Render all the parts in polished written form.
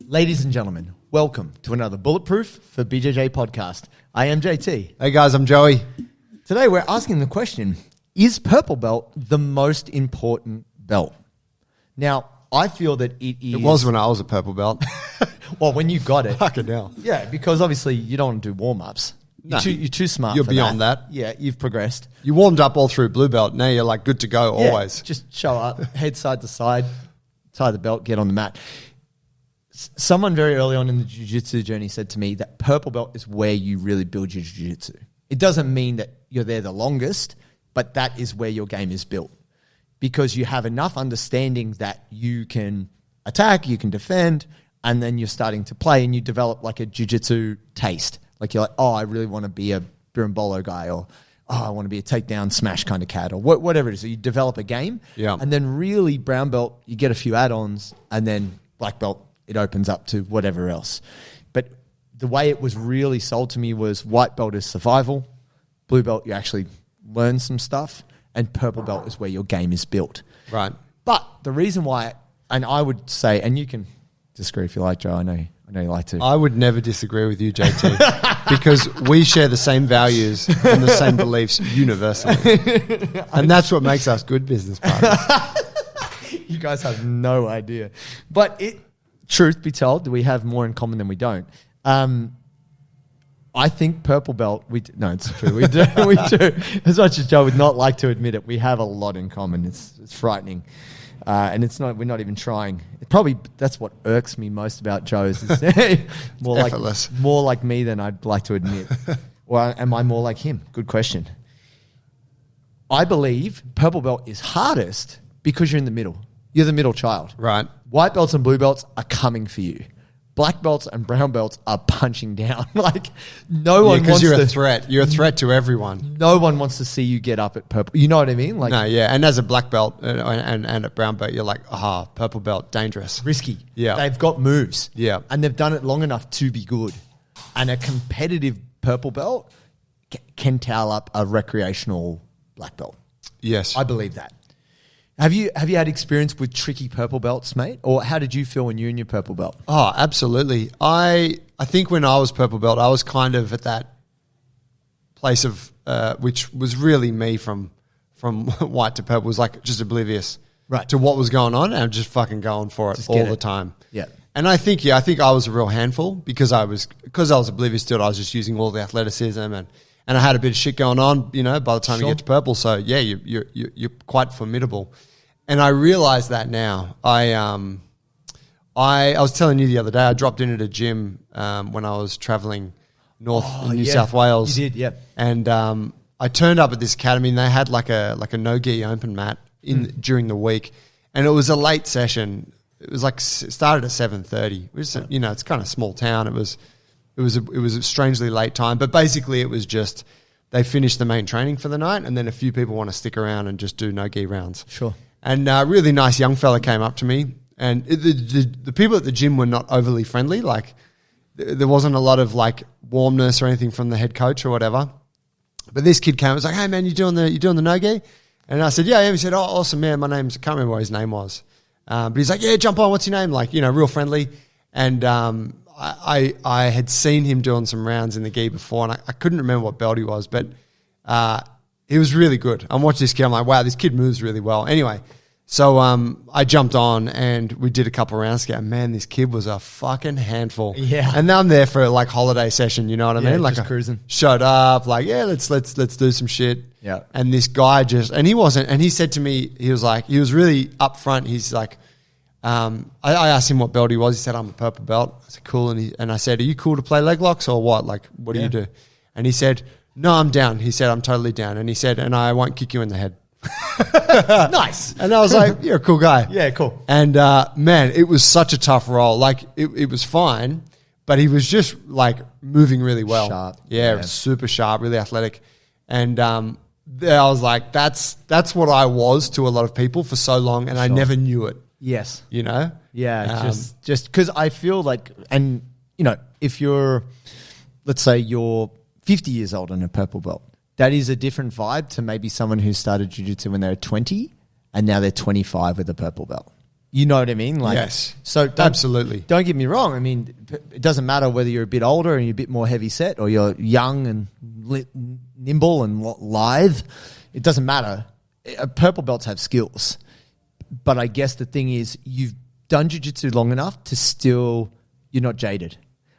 Ladies and gentlemen, welcome to another Bulletproof for BJJ podcast. I am JT. Hey guys, I'm Joey. Today we're asking the question, is purple belt the most important belt? Now, I feel that it is. It was when I was a purple belt. Well, when you got it. Fucking hell. Yeah, because obviously you don't want to do warm-ups. No. You're too smart You're for beyond that. Yeah, you've progressed. You warmed up all through blue belt. Now you're like good to go Yeah, always. just show up, head side to side, tie the belt, get on the mat. Someone very early on in the jiu-jitsu journey said to me that purple belt is where you really build your jiu-jitsu. It doesn't mean that you're there the longest, but that is where your game is built because you have enough understanding that you can attack, you can defend, and then you're starting to play and you develop like a jiu-jitsu taste. Like you're like, oh, I really want to be a berimbolo guy, or oh, I want to be a takedown smash kind of cat, or whatever it is. So you develop a game, and then really brown belt, you get a few add-ons, and then black belt, it opens up to whatever else. But the way it was really sold to me was white belt is survival, blue belt you actually learn some stuff, and purple belt is where your game is built. Right. But the reason why, and I would say, and you can disagree if you like, Joe, I know you like to. I would never disagree with you, JT, because we share the same values and the same beliefs universally. And that's what makes us good business partners. You guys have no idea. But truth be told, we have more in common than we don't. I think purple belt, no, it's true. We do. We do. As much as Joe would not like to admit it, we have a lot in common. It's frightening. And we're not even trying. That's what irks me most about Joe is more like me than I'd like to admit. Or am I more like him? Good question. I believe purple belt is hardest because you're in the middle. You're the middle child. Right. White belts and blue belts are coming for you. Black belts and brown belts are punching down. Like no one wants you're a threat. You're a threat to everyone. No one wants to see you get up at purple. You know what I mean? Like no, yeah. And as a black belt and a brown belt, you're like, purple belt, dangerous. Risky. Yeah. They've got moves. Yeah. And they've done it long enough to be good. And a competitive purple belt can towel up a recreational black belt. Yes. I believe that. Have you had experience with tricky purple belts, mate? Or how did you feel when you were in your purple belt? Oh, absolutely. I think when I was purple belt, I was kind of at that place of which was really me from white to purple, was like just oblivious to what was going on and just fucking going for it all the time. Yeah. And I think I was a real handful because I was oblivious to it. I was just using all the athleticism and I had a bit of shit going on, by the time you get to purple. So yeah, you're quite formidable. And I realize that now. I was telling you the other day, I dropped in at a gym when I was traveling north in New South Wales. You did, yeah. And I turned up at this academy and they had like a no-gi open mat during the week. And it was a late session. It was like started at 7:30. Which is, it's kind of small town. It was a strangely late time, but basically it was just they finished the main training for the night, and then a few people want to stick around and just do no-gi rounds. Sure. And a really nice young fella came up to me, and the people at the gym were not overly friendly. Like there wasn't a lot of like warmness or anything from the head coach or whatever. But this kid came and was like, "Hey man, you doing the no-gi?" And I said, "Yeah." He said, "Oh, awesome, man. I can't remember what his name was." But he's like, "Yeah, jump on. What's your name?" Like, real friendly. And I had seen him doing some rounds in the gi before, and I couldn't remember what belt he was, but he was really good. I'm watching this kid. I'm like, wow, this kid moves really well. Anyway, so I jumped on and we did a couple of rounds together. Man, this kid was a fucking handful. Yeah. And now I'm there for like holiday session. You know what I mean? Like just cruising. Showed up. Like, yeah, let's do some shit. Yeah. And this guy he said to me, he was really upfront. He's like. I asked him what belt he was. He said, "I'm a purple belt." I said, "Cool." And I said, "Are you cool to play leg locks or what? Like, what do you do?" And he said, "No, I'm down." He said, "I'm totally down." And he said, "And I won't kick you in the head." Nice. And I was like, "You're a cool guy." Yeah, cool. And man, it was such a tough role. Like it was fine, but he was just like moving really well. Sharp. Yeah. Super sharp, really athletic. And I was like, that's what I was to a lot of people for so long, and I never knew it. Yes. Yeah, just because I feel like, and if you're, let's say you're 50 years old and a purple belt, that is a different vibe to maybe someone who started jiu-jitsu when they were 20 and now they're 25 with a purple belt. You know what I mean? Like, yes. So Absolutely. Don't get me wrong. I mean, it doesn't matter whether you're a bit older and you're a bit more heavy set, or you're young and nimble and lithe. It doesn't matter. Purple belts have skills. But I guess the thing is, you've done jiu-jitsu long enough to still, you're not jaded.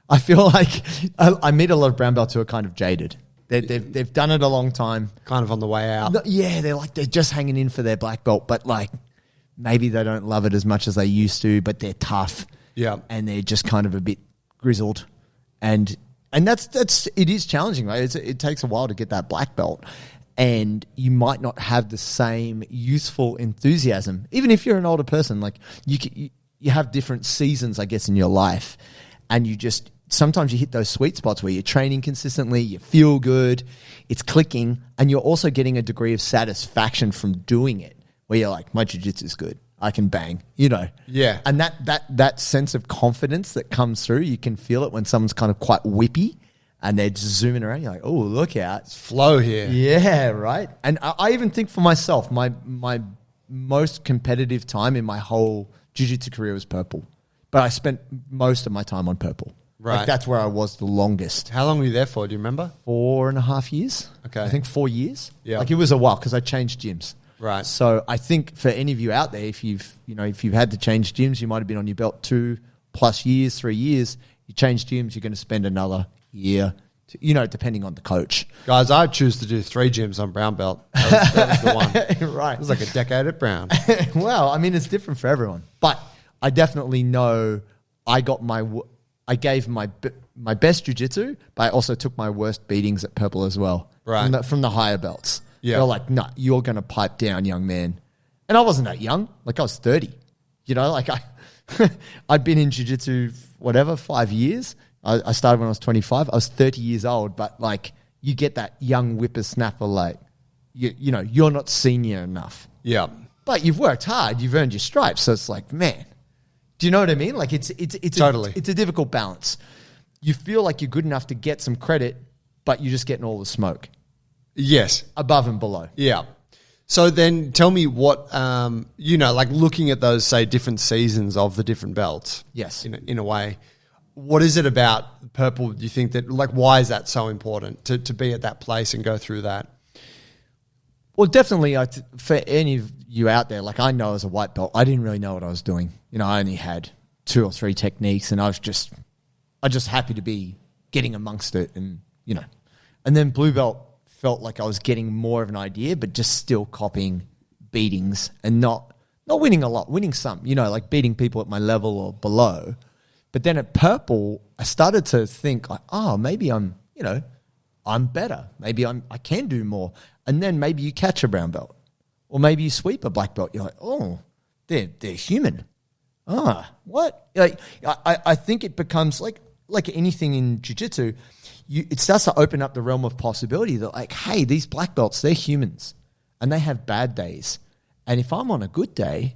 I feel like I meet a lot of brown belts who are kind of jaded. They've done it a long time. Kind of on the way out. No, yeah, they're just hanging in for their black belt, but like maybe they don't love it as much as they used to, but they're tough. Yeah. And they're just kind of a bit grizzled. And that's it is challenging, right? It takes a while to get that black belt. And you might not have the same youthful enthusiasm, even if you're an older person. Like you have different seasons, I guess, in your life, and sometimes you hit those sweet spots where you're training consistently, you feel good, it's clicking, and you're also getting a degree of satisfaction from doing it, where you're like, my jiu-jitsu is good, I can bang, you know. Yeah. And that sense of confidence that comes through, you can feel it when someone's kind of quite whippy. And they're just zooming around. You're like, oh, look out. It's flow here. Yeah, right. And I even think for myself, my most competitive time in my whole jiu-jitsu career was purple. But I spent most of my time on purple. Right. Like that's where I was the longest. How long were you there for? Do you remember? 4.5 years. Okay. I think 4 years. Yeah. Like it was a while because I changed gyms. Right. So I think for any of you out there, if you've had to change gyms, you might have been on your belt 2+ years, 3 years. You change gyms, you're going to spend another year, depending on the coach. Guys, I choose to do 3 gyms on brown belt. That was the one. Right. It was like a decade at brown. Well, I mean, it's different for everyone. But I definitely know I gave my best jiu-jitsu, but I also took my worst beatings at purple as well. Right. From the higher belts. Yeah. They're like, no, you're going to pipe down, young man. And I wasn't that young. Like I was 30. Like I'd been in jiu-jitsu, 5 years. I started when I was 25. I was 30 years old, but like you get that young whippersnapper, like you're not senior enough. Yeah. But you've worked hard. You've earned your stripes. So it's like, man, do you know what I mean? Like it's Totally. It's a difficult balance. You feel like you're good enough to get some credit, but you're just getting all the smoke. Yes. Above and below. Yeah. So then tell me what, like looking at those, say, different seasons of the different belts. Yes. In a way, what is it about purple, do you think that, like, why is that so important to be at that place and go through that? Well, definitely for any of you out there, like I know as a white belt, I didn't really know what I was doing. I only had 2 or 3 techniques and I was just happy to be getting amongst it and then blue belt felt like I was getting more of an idea, but just still copying beatings and not winning a lot, winning some, like beating people at my level or below. But then at purple, I started to think like, oh, maybe I'm better. Maybe I can do more. And then maybe you catch a brown belt or maybe you sweep a black belt. You're like, oh, they're human. What? Like, I think it becomes like anything in jiu-jitsu, it starts to open up the realm of possibility that like, hey, these black belts, they're humans and they have bad days. And if I'm on a good day,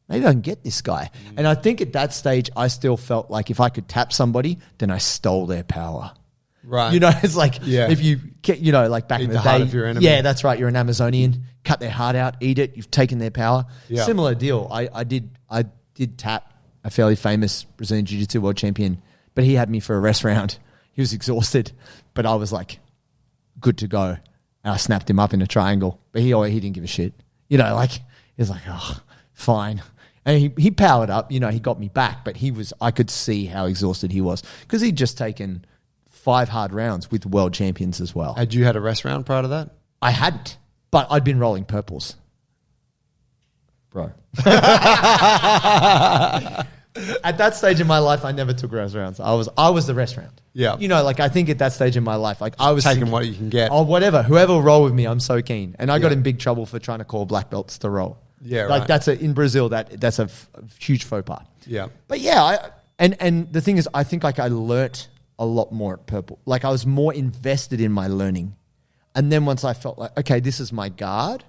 maybe I can get this guy. And I think at that stage, I still felt like if I could tap somebody, then I stole their power. Right. It's like if you get, like back in the heart day. of your enemy. Yeah, that's right. You're an Amazonian. Cut their heart out, eat it. You've taken their power. Yeah. Similar deal. I did tap a fairly famous Brazilian Jiu-Jitsu world champion, but he had me for a rest round. He was exhausted, but I was like good to go. And I snapped him up in a triangle, but he didn't give a shit. He was like, oh, fine. And he powered up, he got me back, but I could see how exhausted he was because he'd just taken 5 hard rounds with world champions as well. Had you had a rest round prior to that? I hadn't, but I'd been rolling purples. Bro. At that stage in my life, I never took rest rounds. I was the rest round. Yeah. I think at that stage in my life, like I was taking thinking, what you can get. Oh, whatever. Whoever will roll with me, I'm so keen. And I got in big trouble for trying to call black belts to roll. Yeah, like right. in Brazil, that's a huge faux pas. Yeah. But yeah, and the thing is, I think like I learnt a lot more at purple. Like I was more invested in my learning. And then once I felt like, okay, this is my guard.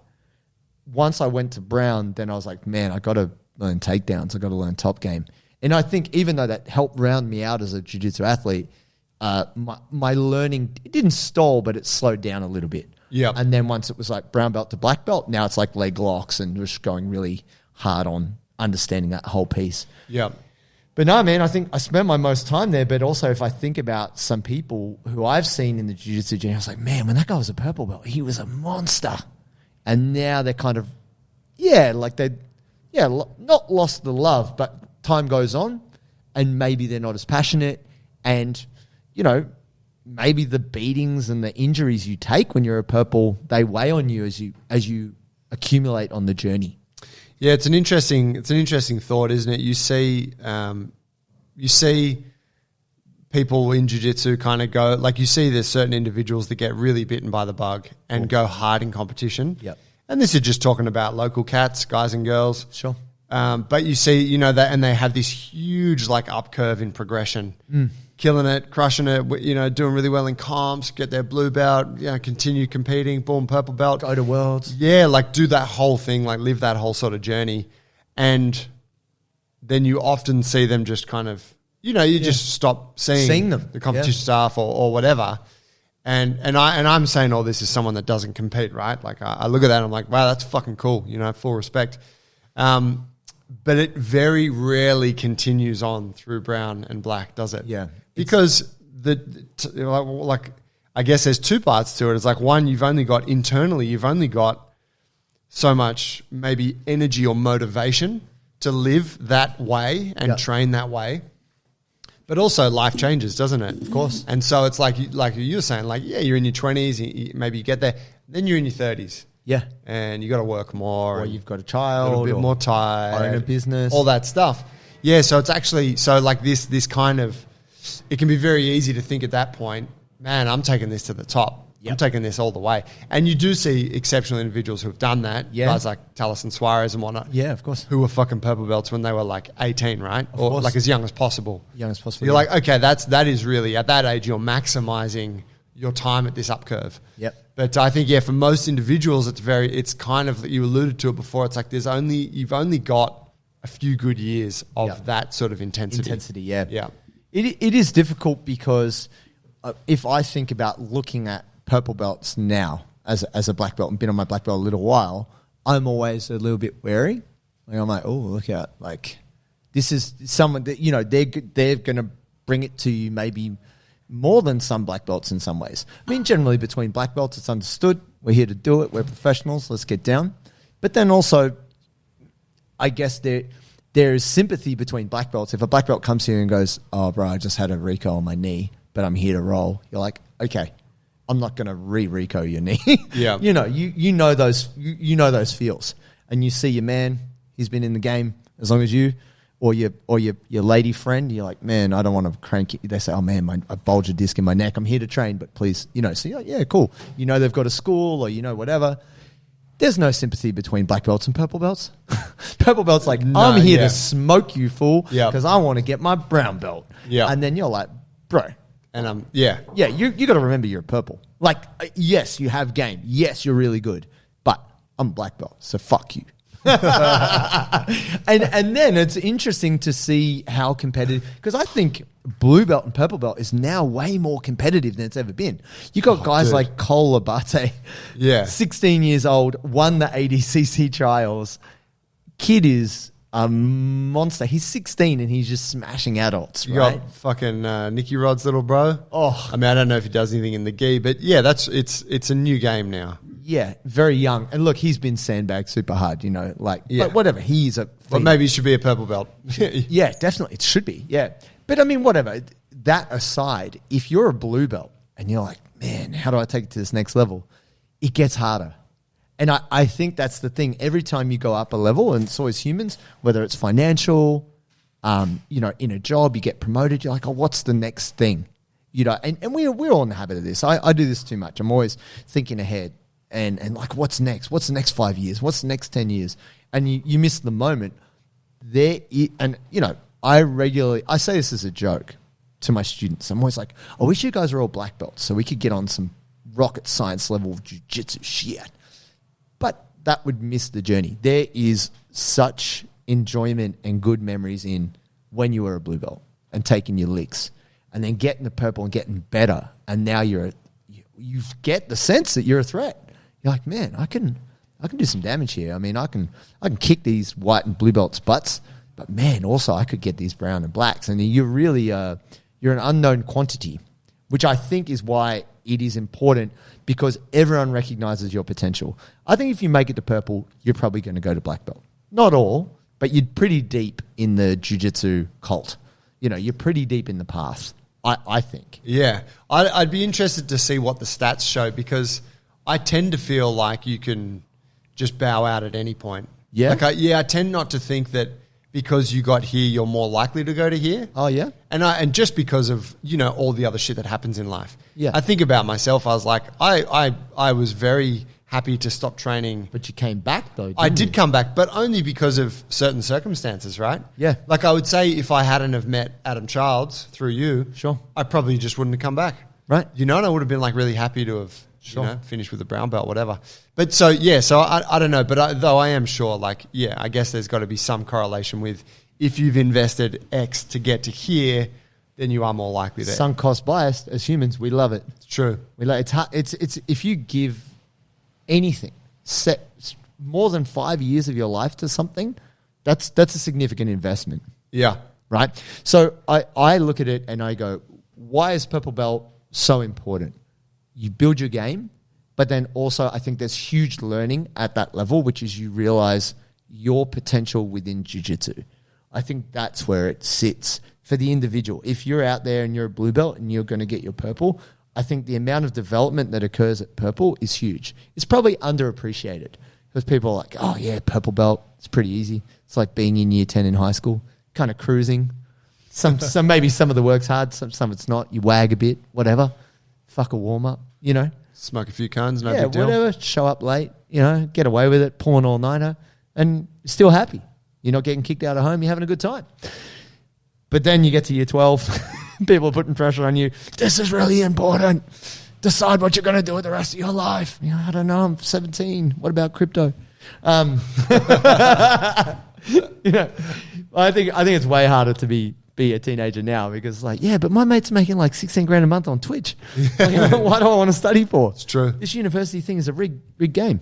Once I went to brown, then I was like, man, I got to learn takedowns. I got to learn top game. And I think even though that helped round me out as a jiu-jitsu athlete, my learning, it didn't stall, but it slowed down a little bit. Yeah. And then once it was like brown belt to black belt, now it's like leg locks and just going really hard on understanding that whole piece. Yeah. But no, man, I think I spent my most time there. But also, if I think about some people who I've seen in the jiu-jitsu gym, I was like, man, when that guy was a purple belt, he was a monster. And now they're kind of, not lost the love, but time goes on and maybe they're not as passionate. And, you know, maybe the beatings and the injuries you take when you're a purple, they weigh on you as you accumulate on the journey. Yeah, it's an interesting thought, isn't it? You see people in jiu-jitsu kind of go, like you see there's certain individuals that get really bitten by the bug and go hard in competition. Yep. And this is just talking about local cats, guys and girls. Sure. But you see, you know, that, and they have this huge like up curve in progression, killing it, crushing it, you know, doing really well in comps, get their blue belt, you know, continue competing, boom, purple belt. Go to worlds. Yeah, like do that whole thing, like live that whole sort of journey. And then you often see them just kind of, you know, you just stop seeing them, the competition stuff or whatever. And I'm saying all this as someone that doesn't compete, right? Like I look at that and I'm like, wow, that's fucking cool, you know, full respect. But it very rarely continues on through brown and black, does it? Yeah. Because I guess there's two parts to it. It's like one, you've only got so much maybe energy or motivation to live that way and train that way. But also life changes, doesn't it? Of course. And so it's like you were saying, like, yeah, you're in your 20s, maybe you get there, then you're in your 30s. Yeah. And you got to work more. Or you've got a child. A little bit more tired. Own a business. All that stuff. Yeah, so it's actually, like this kind of, it can be very easy to think at that point, man, I'm taking this to the top. Yep. I'm taking this all the way. And you do see exceptional individuals who have done that. Yeah. Guys like Taliesin Suarez and whatnot. Yeah, of course. Who were fucking purple belts when they were like 18, right? Of or course. like as young as possible. Young as possible. You're like, okay, that is really, at that age, you're maximizing your time at this up curve. Yep. But I think, for most individuals, it's kind of, you alluded to it before, it's like you've only got a few good years of that sort of intensity. Yeah. Yeah. It is difficult because if I think about looking at purple belts now as a black belt and been on my black belt a little while, I'm always a little bit wary. Like I'm like, oh, look out. Like this is someone that, you know, they're going to bring it to you maybe more than some black belts in some ways. I mean, generally between black belts, it's understood. We're here to do it. We're professionals. Let's get down. But then also, I guess there is sympathy between black belts. If a black belt comes here and goes, oh, bro, I just had a Rico on my knee, but I'm here to roll. You're like, okay, I'm not going to Rico your knee. Yeah. You know, you know those feels. And you see your man, he's been in the game as long as you, or your lady friend, you're like, man, I don't want to crank it. They say, oh man, I bulge a disc in my neck. I'm here to train, but please, you know, so you're like, yeah, cool. You know, they've got a school or, you know, whatever. There's no sympathy between black belts and purple belts. Purple belt's like, I'm here to smoke you, fool, because I want to get my brown belt. Yeah. And then you're like, bro. And you got to remember you're purple. Like, yes, you have game. Yes, you're really good, but I'm black belt, so fuck you. and then it's interesting to see how competitive, because I think blue belt and purple belt is now way more competitive than it's ever been. You got guys like Cole Abate, 16 years old, won the ADCC trials. Kid is a monster. He's 16 and he's just smashing adults. You right? got fucking Nicky Rod's little bro. Oh, I mean, I don't know if he does anything in the gi, but yeah, it's a new game now. Yeah, very young. And look, he's been sandbagged super hard, you know, like, but whatever. He's a... Well, maybe he should be a purple belt. Yeah, definitely. It should be, yeah. But I mean, whatever. That aside, if you're a blue belt and you're like, man, how do I take it to this next level? It gets harder. And I think that's the thing. Every time you go up a level, and so as humans, whether it's financial, you know, in a job, you get promoted, you're like, oh, what's the next thing? You know, and we're all in the habit of this. I do this too much. I'm always thinking ahead. And like, what's next? What's the next 5 years? What's the next 10 years? And you miss the moment. And, you know, I say this as a joke to my students. I'm always like, I wish you guys were all black belts so we could get on some rocket science level jiu-jitsu shit. But that would miss the journey. There is such enjoyment and good memories in when you were a blue belt and taking your licks and then getting the purple and getting better. And now you get the sense that you're a threat. You're like, man, I can I can do some damage here. I mean, I can kick these white and blue belts' butts, but man, also I could get these brown and blacks. And you're really you're an unknown quantity, which I think is why it is important, because everyone recognizes your potential. I think if you make it to purple, you're probably going to go to black belt. Not all, but you're pretty deep in the jiu-jitsu cult. You're pretty deep in the path, I think. Yeah. I'd be interested to see what the stats show, because I tend to feel like you can just bow out at any point. Yeah? I tend not to think that because you got here, you're more likely to go to here. Oh, yeah? And just because of, all the other shit that happens in life. Yeah. I think about myself, I was like, I was very happy to stop training. But you came back, though, I did come back, but only because of certain circumstances, right? Yeah. Like I would say, if I hadn't have met Adam Childs through you, Sure. I probably just wouldn't have come back. Right. And I would have been like really happy to have finished with a brown belt, whatever. But so I don't know. But though I am sure, I guess there's got to be some correlation with, if you've invested X to get to here, then you are more likely to. Sunk cost biased. As humans, we love it. It's true. We like it's hard. It's if you give anything more than 5 years of your life to something, that's a significant investment. Yeah. Right. So I look at it and I go, why is purple belt so important? You build your game, but then also I think there's huge learning at that level, which is you realize your potential within jiu-jitsu. I think that's where it sits for the individual. If you're out there and you're a blue belt and you're going to get your purple, I think the amount of development that occurs at purple is huge. It's probably underappreciated because people are like, oh yeah, purple belt, it's pretty easy. It's like being in year 10 in high school, kind of cruising. Some maybe some of the work's hard, some it's not. You wag a bit, whatever. Fuck a warm up, Smoke a few cones, no big deal. Whatever. Show up late, get away with it, pull an all-nighter, and you're still happy. You're not getting kicked out of home. You're having a good time. But then you get to year 12. People are putting pressure on you. This is really important. Decide what you're going to do with the rest of your life. I don't know. I'm 17. What about crypto? I think it's way harder to be a teenager now because but my mate's making like 16 grand a month on Twitch. Why do I want to study for? It's true. This university thing is a rigged game.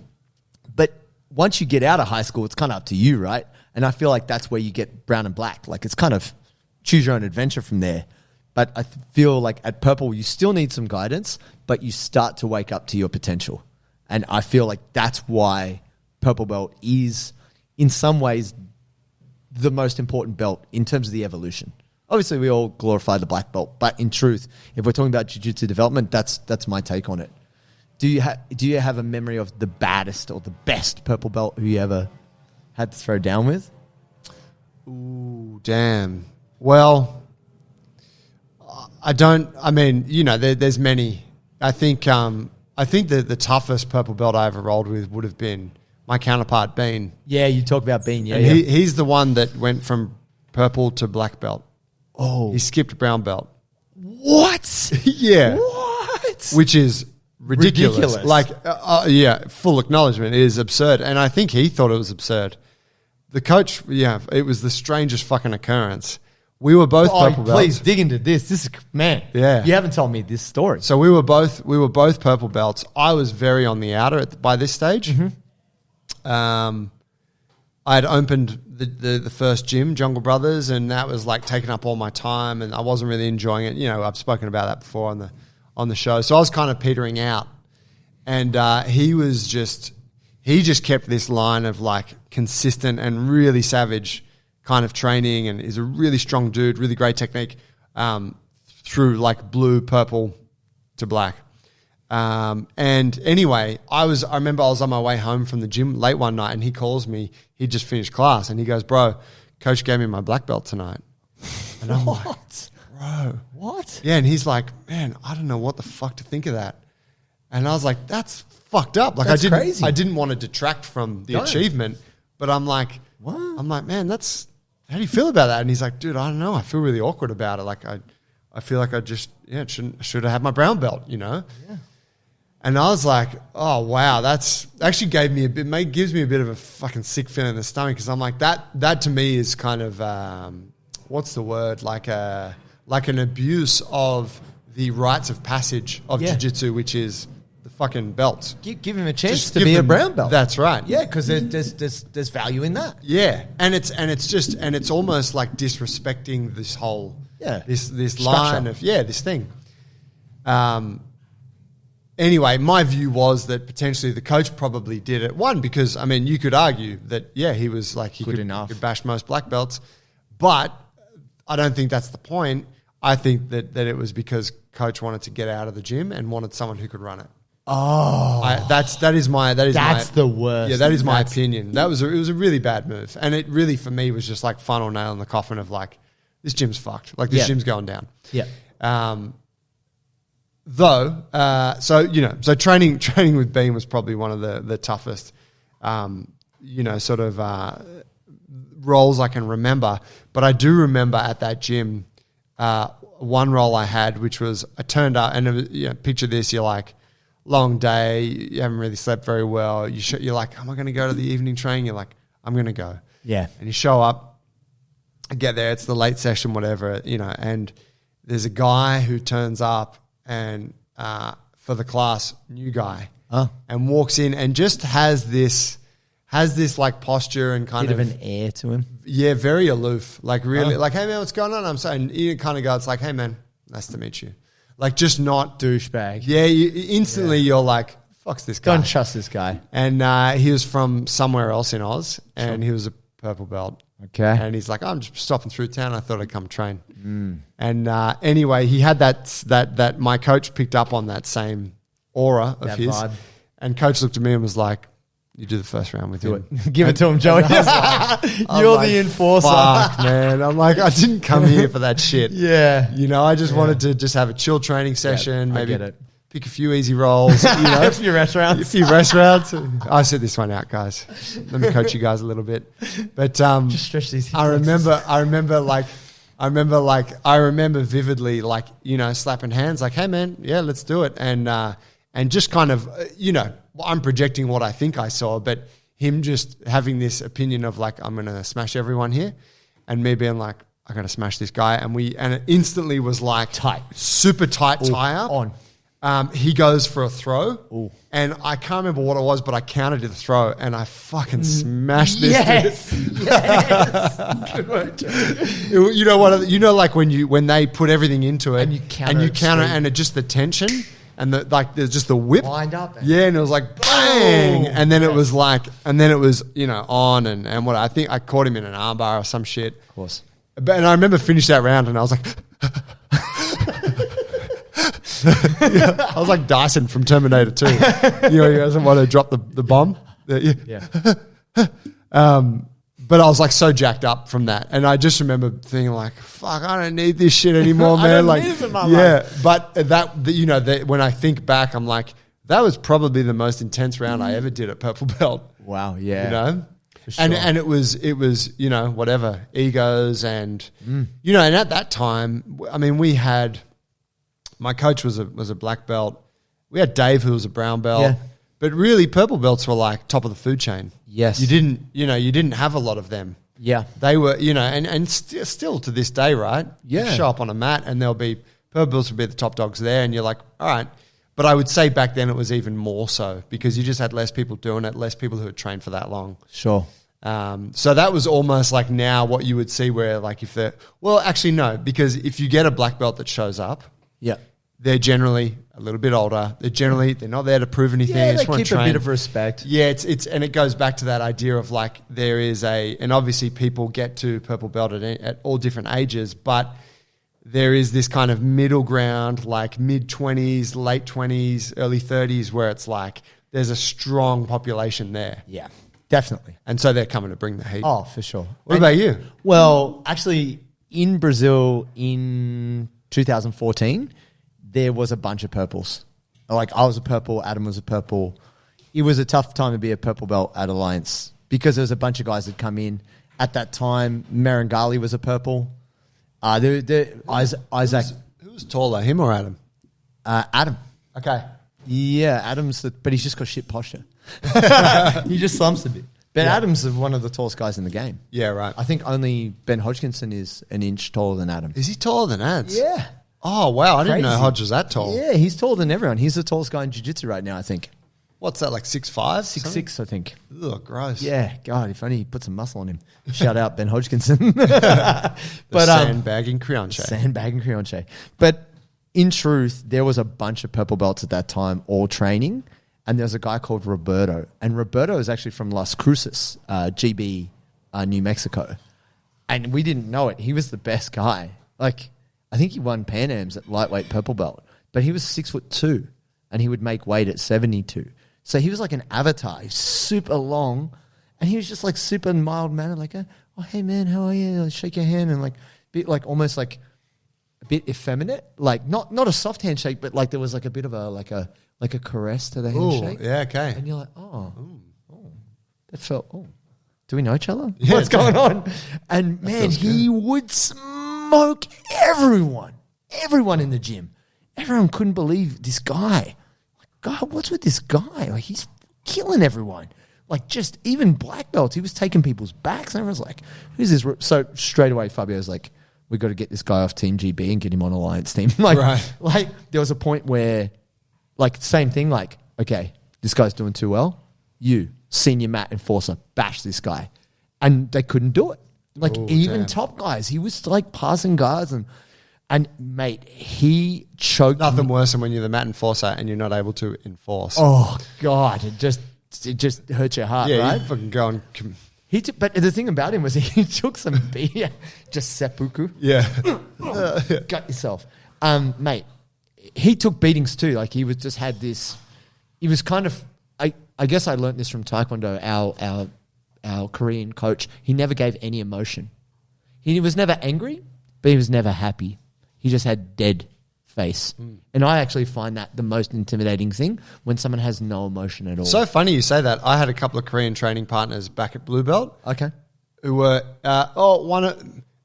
But once you get out of high school, it's kind of up to you, right? And I feel like that's where you get brown and black. Like it's kind of choose your own adventure from there. But I feel like at purple, you still need some guidance, but you start to wake up to your potential. And I feel like that's why purple belt is in some ways the most important belt in terms of the evolution. Obviously, we all glorify the black belt, but in truth, if we're talking about jiu-jitsu development, that's my take on it. Do you have a memory of the baddest or the best purple belt who you ever had to throw down with? Ooh, damn. Well, I don't. I mean, there's many. I think that the toughest purple belt I ever rolled with would have been my counterpart, Bean. Yeah, you talk about Bean. Yeah, and he's the one that went from purple to black belt. Oh, he skipped brown belt. What? Yeah. What? Which is ridiculous. Full acknowledgement. It is absurd. And I think he thought it was absurd. The coach, it was the strangest fucking occurrence. We were both purple belts. Please dig into this. This is, man. Yeah. You haven't told me this story. So we were both purple belts. I was very on the outer by this stage. Mm-hmm. I had opened the first gym, Jungle Brothers, and that was like taking up all my time, and I wasn't really enjoying it. I've spoken about that before on the show. So I was kind of petering out, and he just kept this line of like consistent and really savage kind of training, and is a really strong dude, really great technique through like blue, purple to black. And anyway, I remember I was on my way home from the gym late one night and he calls me, he'd just finished class and he goes, bro, coach gave me my black belt tonight. And I'm like, bro, what? Yeah. And he's like, man, I don't know what the fuck to think of that. And I was like, that's fucked up. Like that's crazy. I didn't want to detract from the achievement, but I'm like, what? I'm like, man, how do you feel about that? And he's like, dude, I don't know. I feel really awkward about it. Like I feel like I just, should have had my brown belt, Yeah. And I was like, oh, wow, that's actually gives me a bit of a fucking sick feeling in the stomach because I'm like, that to me is kind of, what's the word? Like an abuse of the rites of passage of jiu-jitsu, which is the fucking belts. Give him a chance Just to give be a them- brown belt. That's right. Yeah, because there's value in that. Yeah, and it's almost like disrespecting this whole this Structure. line of this thing. Anyway, my view was that potentially the coach probably did it. One, because I mean, you could argue that he was like he Good enough. could bash most black belts, but I don't think that's the point. I think that it was because coach wanted to get out of the gym and wanted someone who could run it. Oh, That's the worst. Yeah, that is my opinion. It was a really bad move, and it really for me was just like final nail in the coffin of like this gym's fucked. Like this gym's going down. Yeah. So training with Beam was probably one of the toughest, roles I can remember. But I do remember at that gym, one role I had, which was I turned up and it was, picture this, you're like, long day, you haven't really slept very well. You're like, am I going to go to the evening training? You're like, I'm going to go. Yeah. And you show up, get there, it's the late session, whatever, and there's a guy who turns up and for the class, new guy, and walks in and just has this like posture and kind Bit of an air to him. Yeah, very aloof. Like really, like, hey man, what's going on? I'm saying, you kind of go, it's like, hey man, nice to meet you. Like just not Douchebag. Yeah, you're like, fuck's this guy. Don't trust this guy. And he was from somewhere else in Oz, and he was a purple belt. Okay. And he's like, I'm just stopping through town. I thought I'd come train. And anyway, he had that my coach picked up on that same aura of That his. vibe. And coach looked at me and was like, you do the first round with him. Give it to him, Joey. You're like, the enforcer. Fuck, man. I'm like, I didn't come here for that shit. Yeah. I just wanted to just have a chill training session. I Maybe get it. pick a few easy rolls. A few restaurants. A few rest rounds. I set this one out, guys. Let me coach you guys a little bit. But Just stretch these. I remember vividly, like, slapping hands, like, hey man, yeah, let's do it. And just kind of, I'm projecting what I think I saw, but him just having this opinion of like, I'm going to smash everyone here, and me being like, I got to smash this guy. And it instantly was like Tight. super tight tie-up. On. He goes for a throw, Ooh. and I can't remember what it was, but I counted the throw, and I fucking smashed this dude. Yes. Good work, Joey. Like when they put everything into it, And you counter it and it just the tension and there's just the whip, Wind up. yeah, and it was like bang, and then it was like, on and what I think I caught him in an armbar or some shit, Of course. and I remember finished that round, and I was like. I was like Dyson from Terminator 2. He doesn't want to drop the bomb. Yeah. But I was like so jacked up from that, and I just remember thinking like, "Fuck, I don't need this shit anymore, man." I don't like, need this in my life. But that when I think back, I'm like, that was probably the most intense round I ever did at purple belt. Wow. Yeah. For sure. And it was whatever egos and and at that time, I mean, we had my coach was a black belt. We had Dave who was a brown belt. Yeah. But really, purple belts were like top of the food chain. Yes. You didn't have a lot of them. Yeah. They were, and still to this day, right? Yeah. You show up on a mat and purple belts would be the top dogs there, and you're like, all right. But I would say back then it was even more so because you just had less people doing it, less people who had trained for that long. Sure. So that was almost like now what you would see where like actually no, because if you get a black belt that shows up, Yeah. they're generally a little bit older. They're not there to prove anything. Yeah, They they just want keep to train. a bit of respect. Yeah, and it goes back to that idea of like there is and obviously people get to purple belt at all different ages, but there is this kind of middle ground, like mid-20s, late 20s, early 30s, where it's like there's a strong population there. Yeah. Definitely. And so they're coming to bring the heat. Oh, for sure. What about you? Well, actually, in Brazil in 2014, there was a bunch of purples. Like I was a purple, Adam was a purple. It was a tough time to be a purple belt at Alliance because there was a bunch of guys that come in. At that time, Marangali was a purple. Isaac. Who was taller, him or Adam? Adam. Okay. Yeah, Adam's, but he's just got shit posture. He just slumps a bit. But Adam's one of the tallest guys in the game. Yeah, right. I think only Ben Hodgkinson is an inch taller than Adam. Is he taller than Ads? Yeah. Oh, wow. I didn't know Crazy. Hodge was that tall. Yeah, he's taller than everyone. He's the tallest guy in jiu-jitsu right now, I think. What's that, like 6'5"? 6'6", I think. Ugh, gross. Yeah, God, if only he put some muscle on him. Shout out Ben Hodgkinson. But sandbagging Creonche. Sandbagging Creonche. But in truth, there was a bunch of purple belts at that time all training, and there was a guy called Roberto. And Roberto is actually from Las Cruces, GB, New Mexico. And we didn't know it. He was the best guy. Like, I think he won Pan Ams at lightweight purple belt, but he was 6'2", and he would make weight at 72. So he was like an avatar. He's super long, and he was just like super mild mannered, like, oh, hey man, how are you? Like, shake your hand, and like, bit like almost like a bit effeminate, like not a soft handshake, but like there was like a bit of a caress to the handshake. Yeah, okay. And you're like, oh, that felt. Oh, do we know each other? Yeah, What's going on? And man, he would smoke everyone in the gym. Everyone couldn't believe this guy. God, what's with this guy? Like, he's killing everyone. Like, just even black belts, he was taking people's backs. And everyone's like, who's this? So straight away, Fabio's like, we got to get this guy off Team GB and get him on Alliance team. Like there was a point where, like, same thing. Like, okay, this guy's doing too well. You, senior mat enforcer, bash this guy, and they couldn't do it. Like, even top guys, he was like passing guards and mate, he choked. Nothing worse than when you're the mat enforcer and you're not able to enforce. Oh God, it just hurts your heart, yeah, right? you fucking go and But the thing about him was he took some beer, just seppuku. Yeah. Gut yourself. Mate, he took beatings too. Like, he was just had this, he was kind of, I guess I learned this from Taekwondo, our Korean coach. He never gave any emotion. He was never angry, but he was never happy. He just had dead face. And I actually find that the most intimidating thing, when someone has no emotion at all. So funny you say that. I had a couple of Korean training partners back at Blue Belt. Okay. Who were,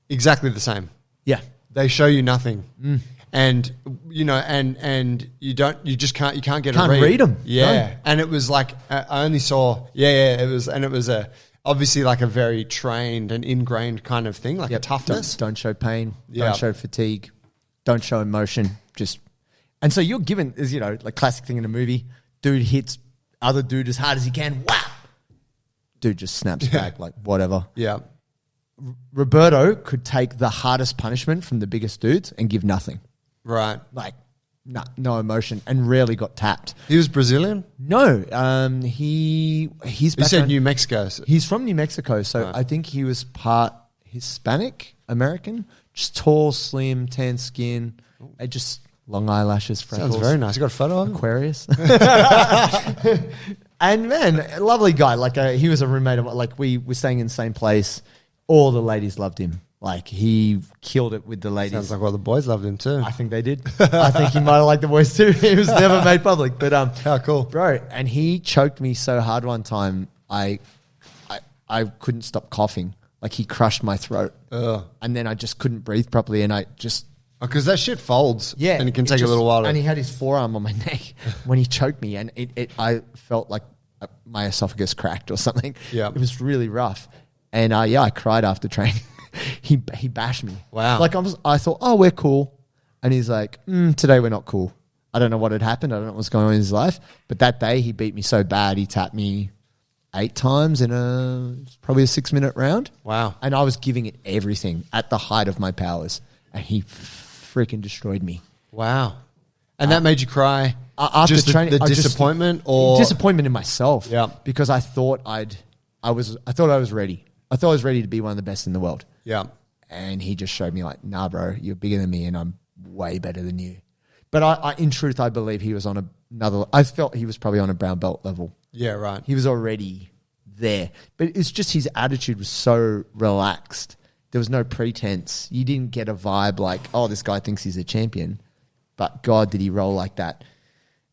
exactly the same. Yeah. They show you nothing. And, you know, and you can't get Can't a read. read them. Yeah. No. And it was like, I only saw, it was obviously like a very trained and ingrained kind of thing, like a toughness. Don't show pain. Don't show fatigue. Don't show emotion. And so you're given, as you know, like classic thing in a movie, dude hits other dude as hard as he can. Whap! Dude just snaps back like whatever. Yeah. Roberto could take the hardest punishment from the biggest dudes and give nothing. Right. Like, no emotion, and rarely got tapped. He was Brazilian? No. He's You said New Mexico. He's from New Mexico, so I think he was part Hispanic American. Just tall, slim, tan skin, and just long eyelashes, freckles. Sounds very nice. You got a photo of him? Aquarius. And man, a lovely guy. Like, he was a roommate of, like, we were staying in the same place. All the ladies loved him. Like, he killed it with the ladies. Sounds like all the boys loved him too. I think they did. I think he might have liked the boys too. It was never made public, but how cool, bro! And he choked me so hard one time, I couldn't stop coughing. Like, he crushed my throat, and then I just couldn't breathe properly, and I just because that shit folds, yeah, and it can take a little while. And he had his forearm on my neck when he choked me, and I felt like my esophagus cracked or something. Yeah, it was really rough, and I cried after training. He bashed me. Wow. Like, I thought, oh, we're cool. And he's like, today we're not cool. I don't know what had happened. I don't know what was going on in his life. But that day he beat me so bad, he tapped me 8 times in probably a 6-minute round. Wow. And I was giving it everything at the height of my powers. And he freaking destroyed me. Wow. And that made you cry? After just training, the disappointment or disappointment in myself. Yeah. Because I thought I was ready. I thought I was ready to be one of the best in the world. Yeah. And he just showed me like, nah, bro, you're bigger than me and I'm way better than you. But I in truth, I believe he was on another, I felt he was probably on a brown belt level. Yeah, right. He was already there. But it's just his attitude was so relaxed. There was no pretense. You didn't get a vibe like, oh, this guy thinks he's a champion. But God, did he roll like that.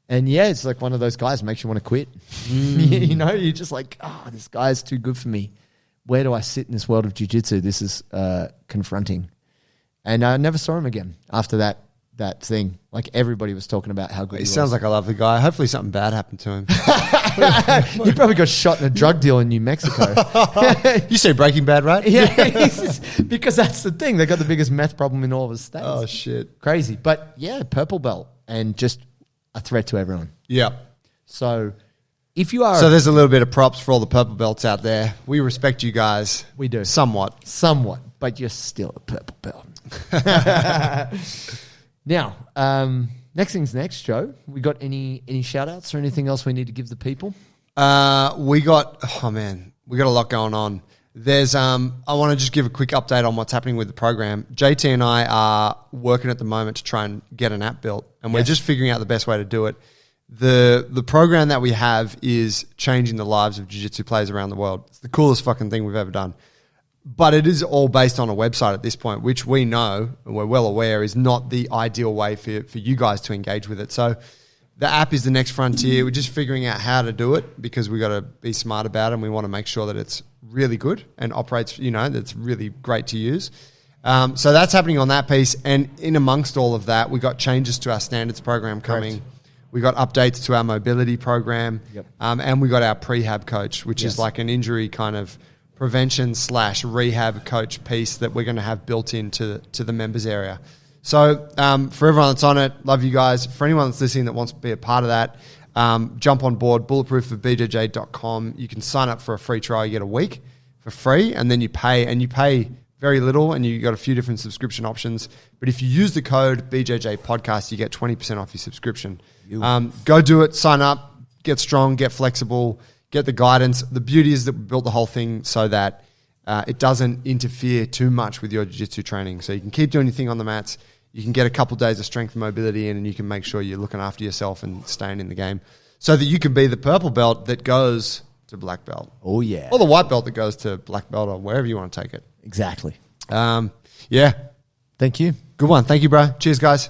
And yeah, it's like one of those guys makes you want to quit. You know, you're just like, oh, this guy's too good for me. Where do I sit in this world of jiu-jitsu? This is confronting. And I never saw him again after that that thing. Like everybody was talking about how good He he sounds was. like a lovely guy. Hopefully something bad happened to him. He probably got shot in a drug deal in New Mexico. You say Breaking Bad, right? Yeah, because that's the thing. They got the biggest meth problem in all of the states. Oh, shit. Crazy. But yeah, purple belt and just a threat to everyone. Yeah. So if you are... So there's a little bit of props for all the purple belts out there. We respect you guys. We do. Somewhat. But you're still a purple belt. Now, next thing's next, Joe. We got any shout outs or anything else we need to give the people? We got a lot going on. There's I want to just give a quick update on what's happening with the program. JT and I are working at the moment to try and get an app built, and we're just figuring out the best way to do it. The program that we have is changing the lives of jiu-jitsu players around the world. It's the coolest fucking thing we've ever done. But it is all based on a website at this point, which we know and we're well aware is not the ideal way for you guys to engage with it. So the app is the next frontier. We're just figuring out how to do it because we got to be smart about it and we want to make sure that it's really good and operates, that's really great to use. So that's happening on that piece. And in amongst all of that, we got changes to our standards program coming. Correct. We got updates to our mobility program. Yep. And we got our prehab coach, which is like an injury kind of prevention/rehab coach piece that we're going to have built into the members area. So for everyone that's on it, love you guys. For anyone that's listening that wants to be a part of that, jump on board, bulletproof for BJJ.com. You can sign up for a free trial. You get a week for free, and then you pay very little, and you got a few different subscription options. But if you use the code BJJ Podcast, you get 20% off your subscription. Go do it, sign up, get strong, get flexible, get the guidance. The beauty is that we built the whole thing so that it doesn't interfere too much with your jiu-jitsu training. So you can keep doing your thing on the mats. You can get a couple of days of strength and mobility in, and you can make sure you're looking after yourself and staying in the game so that you can be the purple belt that goes to black belt. Oh, yeah. Or the white belt that goes to black belt or wherever you want to take it. Exactly. Yeah. Thank you. Good one. Thank you, bro. Cheers, guys.